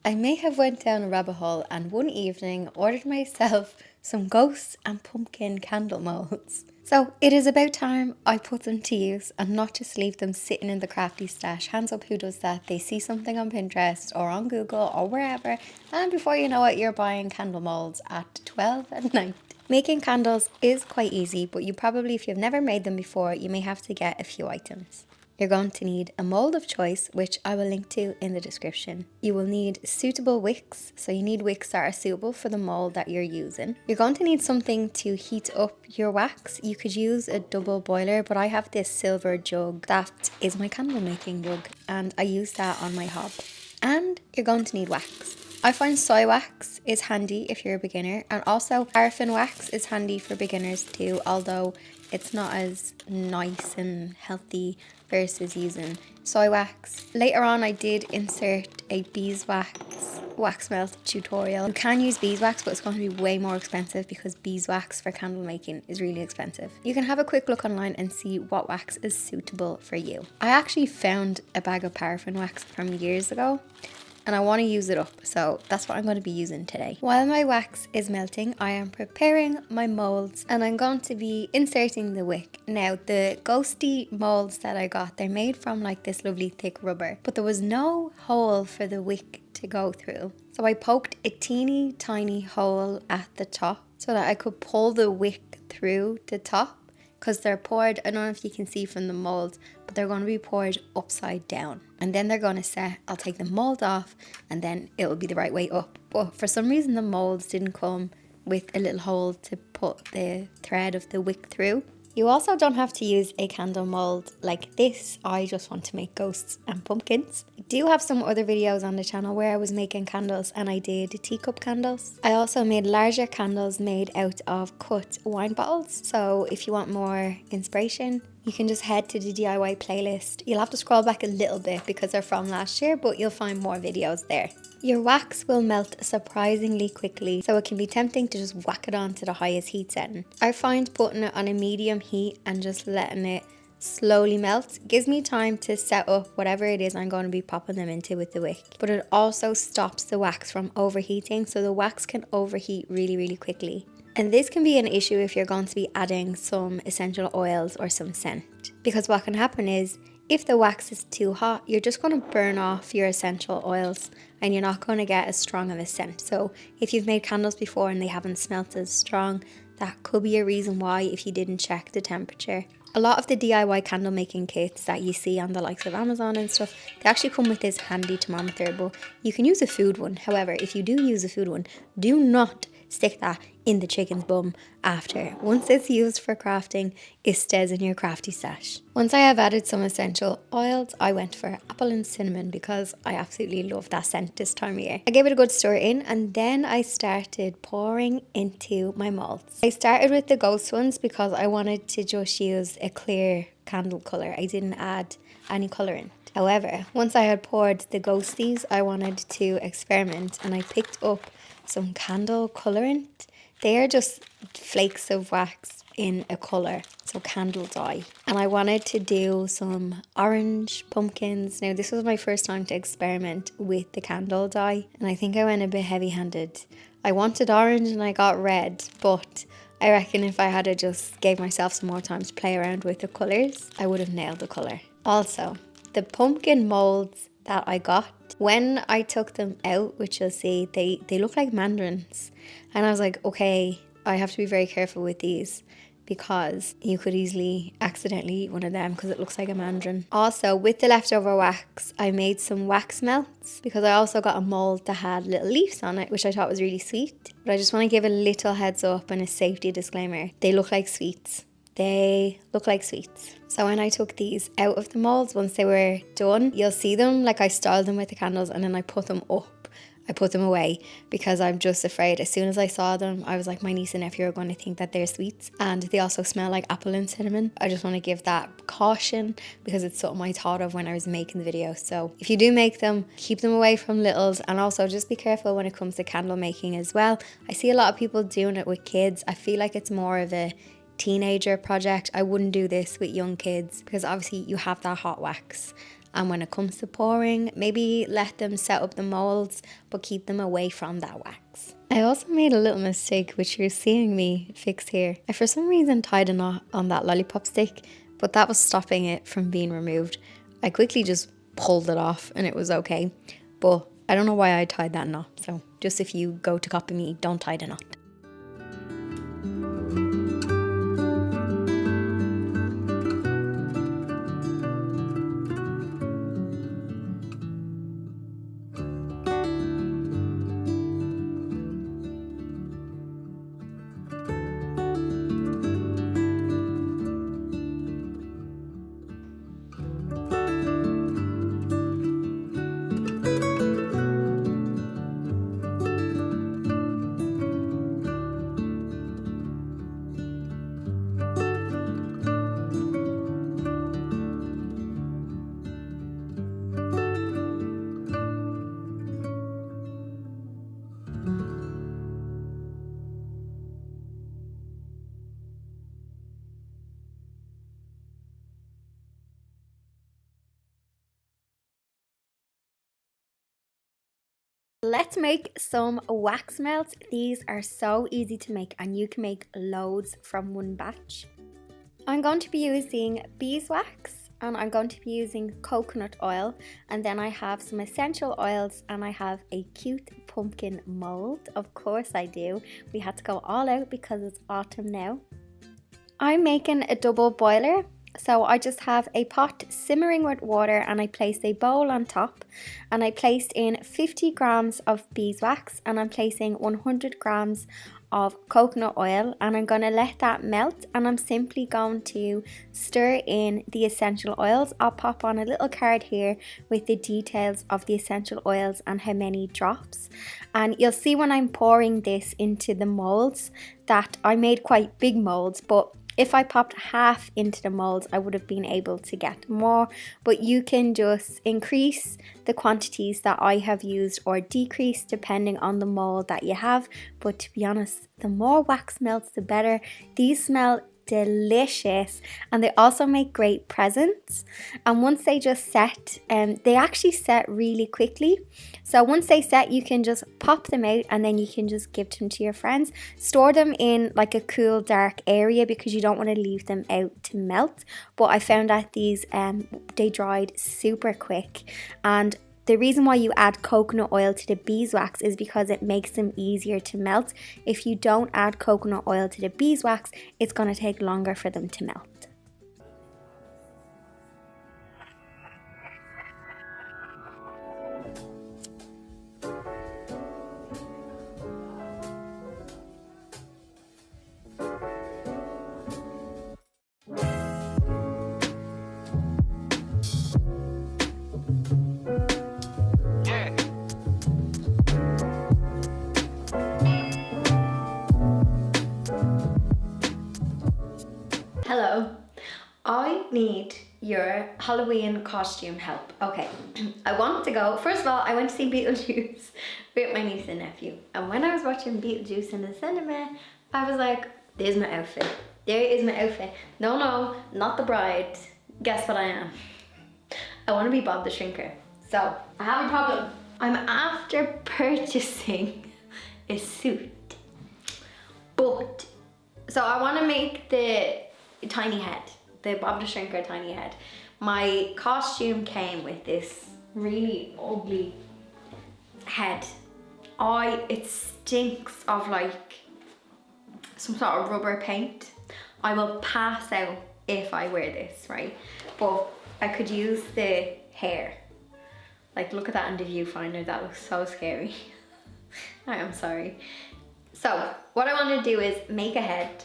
I may have went down a rabbit hole and one evening ordered myself some ghosts and pumpkin candle molds. So it is about time I put them to use and not just leave them sitting in the crafty stash. Hands up who does that. They see something on Pinterest or on Google or wherever, and before you know it, you're buying candle molds at 12 at night. Making candles is quite easy, but you probably, if you've never made them before, you may have to get a few items. You're going to need a mold of choice, which I will link to in the description. You will need suitable wicks, so you need wicks that are suitable for the mold that you're using. You're going to need something to heat up your wax. You could use a double boiler, but I have this silver jug that is my candle making jug, and I use that on my hob. And you're going to need wax. I find soy wax is handy if you're a beginner, and also paraffin wax is handy for beginners too, although it's not as nice and healthy versus using soy wax. Later on I did insert a beeswax wax melt tutorial. You can use beeswax, but it's going to be way more expensive because beeswax for candle making is really expensive. You can have a quick look online and see what wax is suitable for you. I actually found a bag of paraffin wax from years ago and I want to use it up, so that's what I'm going to be using today. While my wax is melting, I am preparing my molds and I'm going to be inserting the wick. Now, the ghosty molds that I got, they're made from like this lovely thick rubber, but there was no hole for the wick to go through. So I poked a teeny tiny hole at the top so that I could pull the wick through the top, because they're poured, I don't know if you can see from the mold, but they're going to be poured upside down and then they're going to set. I'll take the mold off and then it will be the right way up, but for some reason the molds didn't come with a little hole to put the thread of the wick through. You also don't have to use a candle mold like this. I just want to make ghosts and pumpkins. I do have some other videos on the channel where I was making candles and I did teacup candles. I also made larger candles made out of cut wine bottles. So if you want more inspiration, you can just head to the DIY playlist. You'll have to scroll back a little bit because they're from last year, but you'll find more videos there. Your wax will melt surprisingly quickly, so it can be tempting to just whack it on to the highest heat setting. I find putting it on a medium heat and just letting it slowly melt gives me time to set up whatever it is I'm going to be popping them into with the wick. But it also stops the wax from overheating, so the wax can overheat really quickly. And this can be an issue if you're going to be adding some essential oils or some scent. Because what can happen is, if the wax is too hot, you're just going to burn off your essential oils and you're not going to get as strong of a scent. So if you've made candles before and they haven't smelt as strong, that could be a reason why if you didn't check the temperature. A lot of the DIY candle making kits that you see on the likes of Amazon and stuff, they actually come with this handy thermometer, but you can use a food one. However, if you do use a food one, do not stick that in the chicken's bum after. Once it's used for crafting, it stays in your crafty stash. Once I have added some essential oils, I went for apple and cinnamon because I absolutely love that scent this time of year. I gave it a good stir in and then I started pouring into my molds. I started with the ghost ones because I wanted to just use a clear candle colour. I didn't add any colourant. However, once I had poured the ghosties, I wanted to experiment and I picked up some candle colorant. They are just flakes of wax in a colour, so candle dye. And I wanted to do some orange pumpkins. Now this was my first time to experiment with the candle dye and I think I went a bit heavy handed. I wanted orange and I got red, but I reckon if I had just gave myself some more time to play around with the colours, I would have nailed the colour. Also, the pumpkin moulds that I got, when I took them out, which you'll see, they look like mandarins. And I was like, okay, I have to be very careful with these because you could easily accidentally eat one of them because it looks like a mandarin. Also, with the leftover wax, I made some wax melts because I also got a mold that had little leaves on it, which I thought was really sweet. But I just want to give a little heads up and a safety disclaimer. They look like sweets. They look like sweets. So when I took these out of the molds, once they were done, you'll see them, like I styled them with the candles and then I put them up. I put them away because I'm just afraid. As soon as I saw them, I was like, my niece and nephew are going to think that they're sweets. And they also smell like apple and cinnamon. I just want to give that caution because it's something I thought of when I was making the video. So if you do make them, keep them away from littles, and also just be careful when it comes to candle making as well. I see a lot of people doing it with kids. I feel like it's more of a teenager project. I wouldn't do this with young kids because obviously you have that hot wax And when it comes to pouring, maybe let them set up the molds, but keep them away from that wax. I also made a little mistake, which you're seeing me fix here. I for some reason tied a knot on that lollipop stick, but that was stopping it from being removed. I quickly just pulled it off and it was okay. But I don't know why I tied that knot. So just if you go to copy me, don't tie the knot. Let's make some wax melts. These are so easy to make and you can make loads from one batch. I'm going to be using beeswax and I'm going to be using coconut oil, and then I have some essential oils and I have a cute pumpkin mold. Of course I do. We had to go all out because it's autumn now. I'm making a double boiler. So I just have a pot simmering with water and I placed a bowl on top and I placed in 50 grams of beeswax and I'm placing 100 grams of coconut oil, and I'm going to let that melt and I'm simply going to stir in the essential oils. I'll pop on a little card here with the details of the essential oils and how many drops, and you'll see when I'm pouring this into the molds that I made quite big molds, but if I popped half into the molds, I would have been able to get more, but you can just increase the quantities that I have used or decrease depending on the mold that you have. But to be honest, the more wax melts, the better. These smell delicious and they also make great presents, and once they just set, they actually set really quickly. So once they set, you can just pop them out and then you can just give them to your friends. Store them in like a cool dark area because you don't want to leave them out to melt. But I found that these they dried super quick, and the reason why you add coconut oil to the beeswax is because it makes them easier to melt. If you don't add coconut oil to the beeswax, it's going to take longer for them to melt. Hello, I need your Halloween costume help. Okay, I want to go, first of all, I went to see Beetlejuice with my niece and nephew. And when I was watching Beetlejuice in the cinema, I was like, there's my outfit. There is my outfit. No, not the bride. Guess what I am? I want to be Bob the Shrinker. So, I have a problem. I'm after purchasing a suit. But, so I want to make the tiny head, the Bob the Shrinker tiny head. My costume came with this really ugly head. It stinks of like some sort of rubber paint. I will pass out if I wear this, right? But I could use the hair. Like, look at that in the viewfinder, that looks so scary. I am sorry. So what I want to do is make a head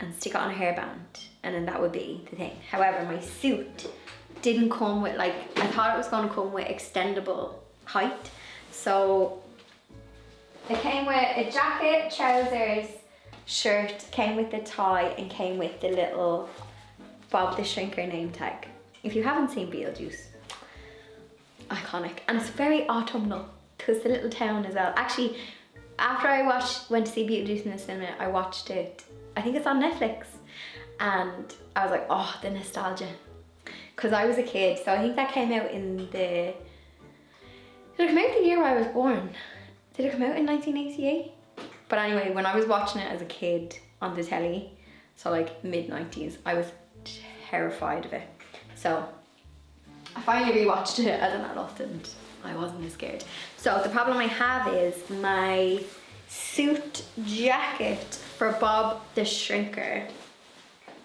and stick it on a hairband, and then that would be the thing. However, my suit didn't come with, like, I thought it was going to come with extendable height. So it came with a jacket, trousers, shirt, came with the tie, and came with the little Bob the Shrinker name tag. If you haven't seen Beetlejuice, iconic. And it's very autumnal because the little town as well. Actually, after I went to see Beetlejuice in the cinema, I watched it, I think it's on Netflix, and I was like, oh, the nostalgia. because I was a kid. So I think that came out in the... Did it come out the year I was born? Did it come out in 1988? But anyway, when I was watching it as a kid on the telly, so like mid-90s, I was terrified of it. So I finally rewatched it as an adult and I wasn't as scared. So the problem I have is my suit jacket for Bob the Shrinker.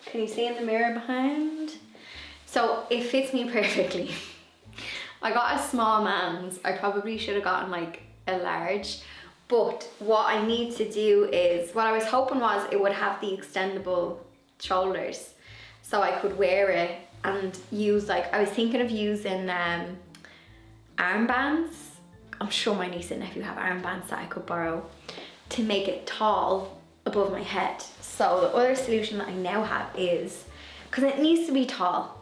Can you see in the mirror behind? So it fits me perfectly. I got a small man's. I probably should have gotten like a large. But what I need to do is, what I was hoping was it would have the extendable shoulders so I could wear it and use like, I was thinking of using armbands. I'm sure my niece and nephew have armbands that I could borrow to make it tall above my head. So the other solution that I now have is, because it needs to be tall,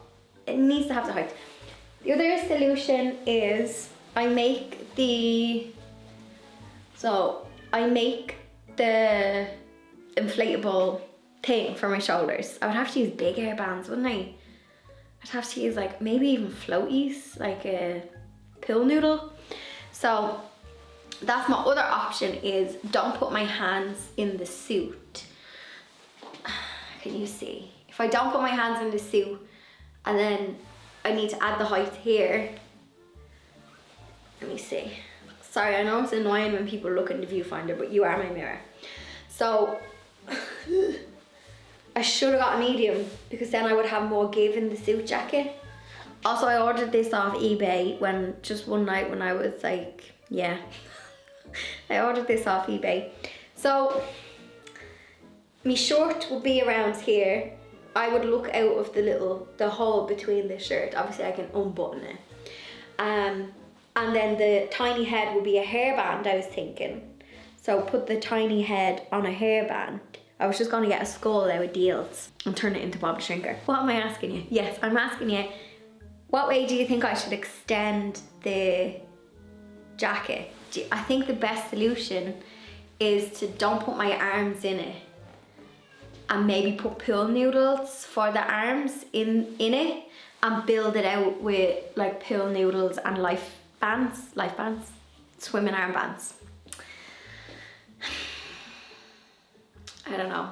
it needs to have the height. The other solution is I make the inflatable thing for my shoulders. I would have to use big hairbands, wouldn't I? I'd have to use like maybe even floaties, like a pill noodle. So that's my other option, is don't put my hands in the suit. Can you see? If I don't put my hands in the suit and then I need to add the height here. Let me see. Sorry, I know it's annoying when people look in the viewfinder, but you are my mirror. So I should have got a medium because then I would have more give in the suit jacket. Also, I ordered this off eBay just one night when I was like, yeah. I ordered this off eBay. So my short will be around here. I would look out of the hole between the shirt. Obviously I can unbutton it. And then the tiny head will be a hairband, I was thinking. So put the tiny head on a hairband. I was just gonna get a skull out of Deals and turn it into Bob the Shrinker. What am I asking you? Yes, I'm asking you, what way do you think I should extend the jacket? I think the best solution is to don't put my arms in it and maybe put pill noodles for the arms in it and build it out with like pill noodles and life bands, swimming armbands. I don't know.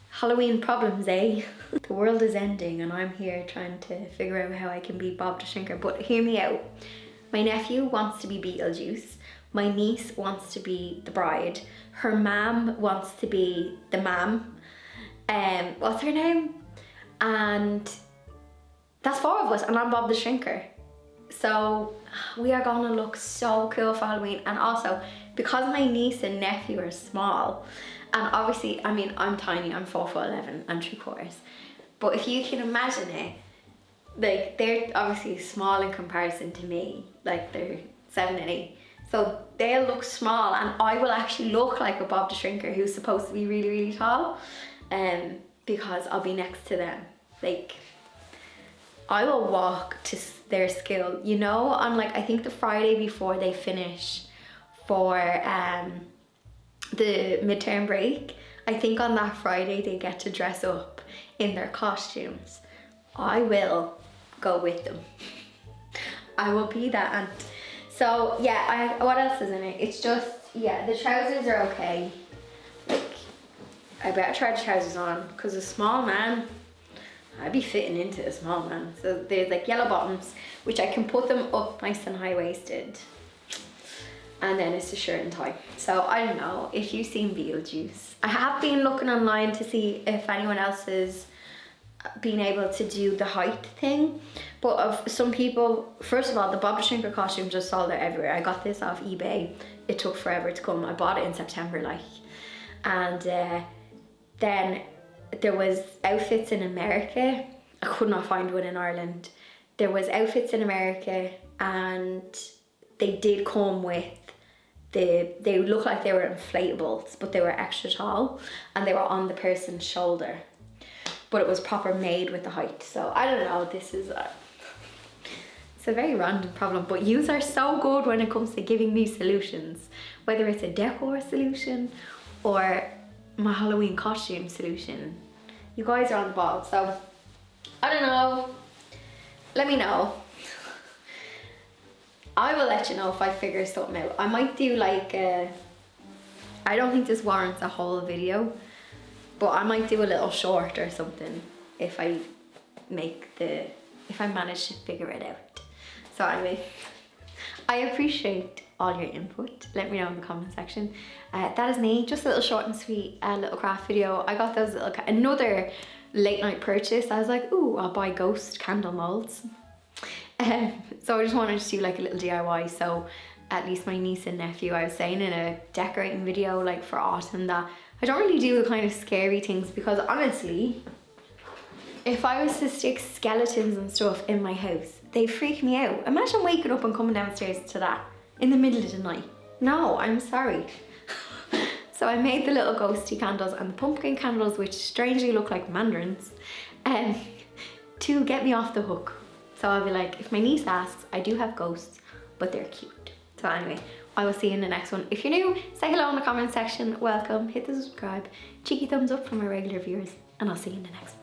Halloween problems, eh? The world is ending and I'm here trying to figure out how I can be Bob the Shrinker. But hear me out. My nephew wants to be Beetlejuice. My niece wants to be the bride. Her mum wants to be the mam. What's her name? And that's 4 of us and I'm Bob the Shrinker. So we are gonna look so cool for Halloween. And also, because my niece and nephew are small, and obviously, I mean, I'm tiny, I'm 4'11" and 3/4. But if you can imagine it, like they're obviously small in comparison to me, like they're 7 and 8. So they'll look small and I will actually look like a Bob the Shrinker who's supposed to be really, really tall. Because I'll be next to them. Like, I will walk to their school, you know, on like, I think the Friday before they finish for the midterm break. I think on that Friday they get to dress up in their costumes. I will go with them. I will be that aunt. So yeah, what else is in it? It's just, yeah, the trousers are okay. Like, I better try the trousers on because a small man, I'd be fitting into a small man. So there's like yellow bottoms, which I can put them up nice and high-waisted. And then it's a shirt and tie. So I don't know if you've seen Beetlejuice. I have been looking online to see if anyone else has been able to do the height thing. But of some people, first of all, the Bob the Shrinker costume just sold out everywhere. I got this off eBay. It took forever to come. I bought it in September, like. And then there was outfits in America. I could not find one in Ireland. There was outfits in America and they did come with they look like they were inflatables, but they were extra tall and they were on the person's shoulder. But it was proper made with the height. So I don't know, this is it's a very random problem, but yous are so good when it comes to giving me solutions, whether it's a decor solution or my Halloween costume solution. You guys are on the ball. So I don't know, let me know. I will let you know if I figure something out. I might do like a, I don't think this warrants a whole video, but I might do a little short or something if I manage to figure it out. So anyway, I appreciate all your input. Let me know in the comment section. That is me, just a little short and sweet little craft video. I got those little, another late night purchase. I was like, ooh, I'll buy ghost candle molds. So I just wanted to do like a little DIY. So at least my niece and nephew, I was saying in a decorating video like for autumn, that I don't really do the kind of scary things, because honestly, if I was to stick skeletons and stuff in my house, they'd freak me out. Imagine waking up and coming downstairs to that in the middle of the night. No, I'm sorry. So I made the little ghosty candles and the pumpkin candles, which strangely look like mandarins, to get me off the hook. So I'll be like, if my niece asks, I do have ghosts, but they're cute. So anyway, I will see you in the next one. If you're new, say hello in the comment section. Welcome, hit the subscribe, cheeky thumbs up for my regular viewers, and I'll see you in the next one.